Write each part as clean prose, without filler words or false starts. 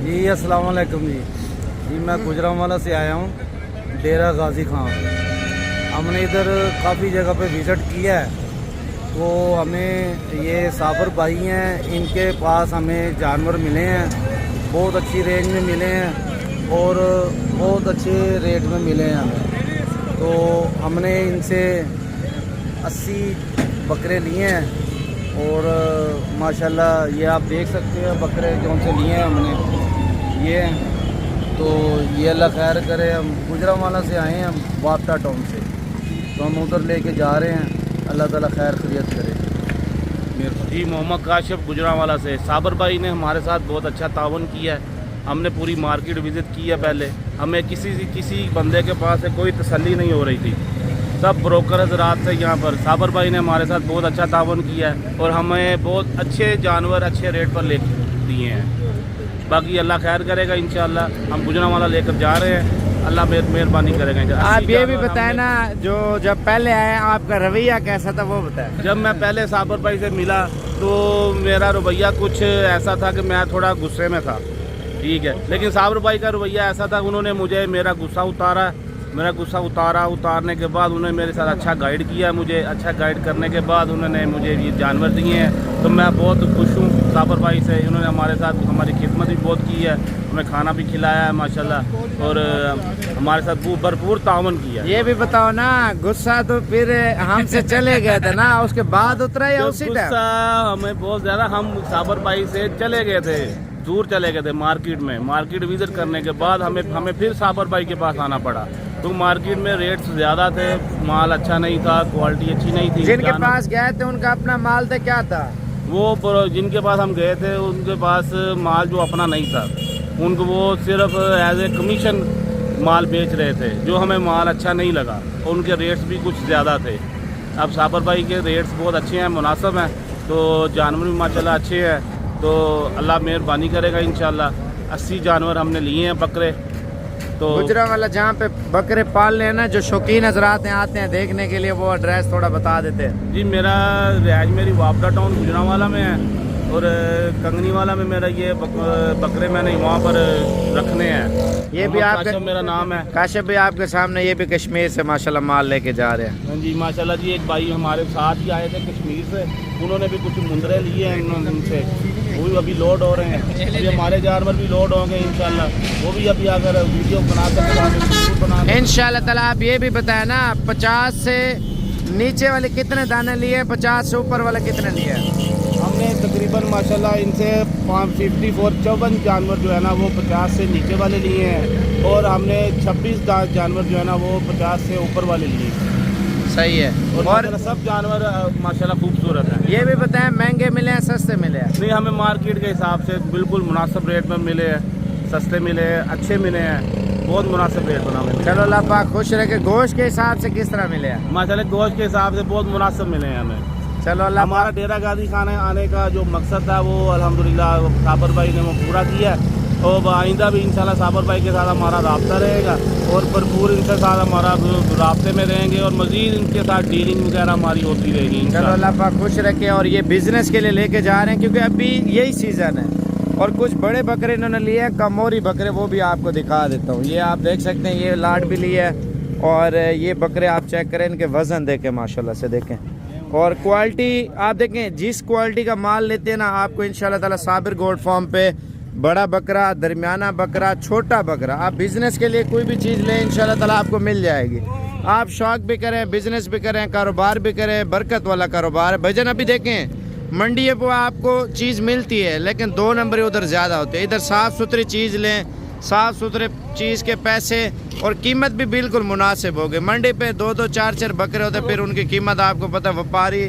जी अस्सलाम वालेकुम जी। मैं गुजरांवाला से आया हूँ, डेरा गाजी खान। हमने इधर काफ़ी जगह पे विज़िट किया है, तो हमें ये साबर भाई हैं, इनके पास हमें जानवर मिले हैं, बहुत अच्छी रेंज में मिले हैं और बहुत अच्छे रेट में मिले हैं हमें। तो हमने इनसे 80 बकरे लिए हैं और माशाल्लाह ये आप देख सकते हैं बकरे कौन से लिए हैं हमने ये। तो ये अल्लाह खैर करे। हम गुजरांवाला से आए हैं, हम बापटा टाउन से, तो हम उधर लेके जा रहे हैं। अल्लाह ताला खैर खैरियत करे। जी मोहम्मद काशिफ गुजरांवाला से। साबर भाई ने हमारे साथ बहुत अच्छा तावन किया है। हमने पूरी मार्केट विज़िट की है। पहले हमें किसी बंदे के पास से कोई तसल्ली नहीं हो रही थी, सब ब्रोकर हज़रात से यहाँ पर। साबर भाई ने हमारे साथ बहुत अच्छा तावन किया है और हमें बहुत अच्छे जानवर अच्छे रेट पर ले दिए हैं। बाकी अल्लाह खैर करेगा इंशाल्लाह। हम गुजरांवाला लेकर जा रहे हैं, अल्लाह मेहरबानी करेगा। आप ये भी बताएं ना, जो जब पहले आए आपका रवैया कैसा था वो बताएं। जब मैं पहले साबर भाई से मिला तो मेरा रवैया कुछ ऐसा था कि मैं थोड़ा गुस्से में था, ठीक है। लेकिन साबर भाई का रवैया ऐसा था, उन्होंने मुझे मेरा गुस्सा उतारने के बाद उन्होंने मेरे साथ अच्छा गाइड किया। मुझे अच्छा गाइड करने के बाद उन्होंने मुझे ये जानवर दिए हैं, तो मैं बहुत खुश हूँ साबर भाई से। उन्होंने हमारे साथ हमारी खिदमत भी बहुत की है, हमें खाना भी खिलाया है माशाल्लाह, और हमारे साथ भरपूर तावन किया। ये भी बताओ ना, गुस्सा तो फिर हमसे चले गए थे ना, उसके बाद उतरा या उसी टाइम? गुस्सा हमें बहुत ज़्यादा, हम साबर भाई से चले गए थे, दूर चले गए थे मार्केट विजिट करने के बाद हमें फिर साबर भाई के पास आना पड़ा। तो मार्केट में रेट्स ज़्यादा थे, माल अच्छा नहीं था, क्वालिटी अच्छी नहीं थी। जिनके पास गए थे उनका अपना माल था, क्या था वो जिनके पास हम गए थे उनके पास माल जो अपना नहीं था, उनको वो सिर्फ एज ए कमीशन माल बेच रहे थे, जो हमें माल अच्छा नहीं लगा। उनके रेट्स भी कुछ ज़्यादा थे। अब साबर भाई के रेट्स बहुत अच्छे हैं, मुनासिब हैं, तो जानवर भी माशाल्लाह अच्छे हैं। तो अल्लाह मेहरबानी करेगा इंशाल्लाह। 80 जानवर हमने लिए हैं बकरे। तो गुजरांवाला जहाँ पे बकरे पाल रहे हैं ना, जो शौकीन हजरात आते हैं देखने के लिए, वो एड्रेस थोड़ा बता देते हैं। जी मेरी बापटा टाउन गुजरांवाला में है और कंगनीवाला में मेरा ये बकरे मैंने वहाँ पर रखने हैं। ये भी आपका मेरा नाम है काशिफ भी आपके सामने, ये भी कश्मीर से माशाल्लाह माल लेके जा रहे हैं। हाँ जी माशाल्लाह जी। एक भाई हमारे साथ ही आए थे कश्मीर से, उन्होंने भी कुछ मुंदरे लिए हैं उनसे, वो भी अभी लोड हो रहे हैं। अभी हमारे जानवर भी लोड होंगे इंशाल्लाह, वो भी अभी अगर वीडियो बना सकते इंशाल्लाह ताला। आप ये भी बताए ना, 50 से नीचे वाले कितने दाने लिए, 50 से ऊपर वाले कितने लिए? हमने तकरीबन माशाल्लाह इनसे 54 जानवर जो है ना वो 50 से नीचे वाले लिए हैं, और हमने 26 जानवर जो है ना वो 50 से ऊपर वाले लिए। सही है। और सब जानवर माशाल्लाह खूबसूरत हैं। ये भी बताएं, महंगे मिले हैं सस्ते मिले हैं? नहीं, हमें मार्केट के हिसाब से बिल्कुल मुनासिब रेट में मिले हैं, सस्ते मिले हैं, अच्छे मिले हैं, बहुत मुनासिब रेट बना मिले। चलो अल्लाह पाक खुश रखे। गोश्त के हिसाब से किस तरह मिले हैं? माशाल्लाह गोश्त के हिसाब से बहुत मुनासिब मिले हैं हमें। चलो अल्लाह। हमारा डेरा गाजी खाने आने का जो मकसद था वो अल्हम्दुलिल्लाह साबर भाई ने वो पूरा किया, और आइंदा भी इंशाल्लाह साबर भाई के साथ हमारा राब्ता रहेगा और भरपूर इनके साथ हमारा राब्ते में रहेंगे, और मज़ीद इनके साथ डीलिंग वगैरह हमारी होती रहेगी। चलो अल्लाह पाक खुश रखे। और ये बिज़नेस के लिए लेके जा रहे हैं, क्योंकि अभी यही सीज़न है। और कुछ बड़े बकरे इन्होंने लिए हैं, कमोरी बकरे, वो भी आपको दिखा देता हूँ। ये आप देख सकते हैं, ये लाट भी लिए है, और ये बकरे आप चेक करें, इनके वज़न देखें माशाल्लाह से देखें, और क्वालिटी आप देखें। जिस क्वालिटी का माल लेते हैं ना, आपको इंशाल्लाह ताला साबिर गोट फार्म पे बड़ा बकरा, दरमियाना बकरा, छोटा बकरा, आप बिज़नेस के लिए कोई भी चीज़ लें इंशाल्लाह ताला आपको मिल जाएगी। आप शौक भी करें, बिज़नेस भी करें, कारोबार भी करें, बरकत वाला कारोबार है। भजन अभी देखें, मंडी है वो आपको चीज़ मिलती है, लेकिन 2 नंबर उधर ज़्यादा होते हैं। इधर साफ़ सुथरी चीज़ लें, साफ़ सुथरे चीज़ के पैसे और कीमत भी बिल्कुल मुनासिब हो गए। मंडी पे 2-2, 4-4 बकरे होते, फिर उनकी कीमत आपको पता है, व्यापारी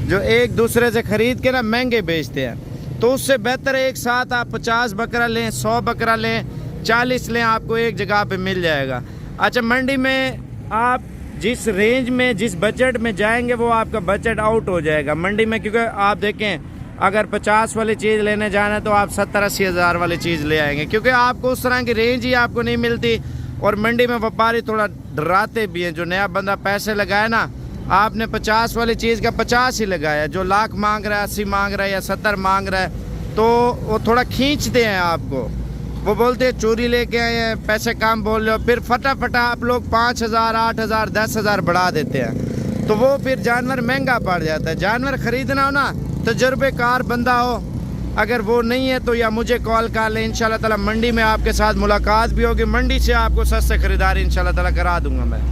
जो एक दूसरे से ख़रीद के ना महंगे बेचते हैं। तो उससे बेहतर है एक साथ आप 50 बकरा लें, 100 बकरा लें, 40 लें, आपको एक जगह पे मिल जाएगा। अच्छा, मंडी में आप जिस रेंज में, जिस बजट में जाएंगे, वो आपका बजट आउट हो जाएगा मंडी में। क्योंकि आप देखें, अगर 50 वाली चीज़ लेने जाना है तो आप 70-80 हज़ार वाली चीज़ ले आएंगे, क्योंकि आपको उस तरह की रेंज ही आपको नहीं मिलती। और मंडी में व्यापारी थोड़ा डराते भी हैं। जो नया बंदा पैसे लगाए ना, आपने 50 वाली चीज़ का 50 ही लगाया, जो लाख मांग रहा है, 80 मांग रहा है या 70 मांग रहा है, तो वो थोड़ा खींचते हैं आपको। वो बोलते हैं चोरी लेके आए हैं, पैसे कम बोल रहे हो, फिर फटाफटा आप लोग 5,000, 8,000, 10,000 बढ़ा देते हैं, तो वो फिर जानवर महंगा पड़ जाता है। जानवर ख़रीदना हो ना, तजुर्बेकार बंदा हो, अगर वो नहीं है तो या मुझे कॉल कर लें, इंशाल्लाह ताला मंडी में आपके साथ मुलाकात भी होगी, मंडी से आपको सस्ते ख़रीदारी इंशाल्लाह ताला करा दूंगा मैं।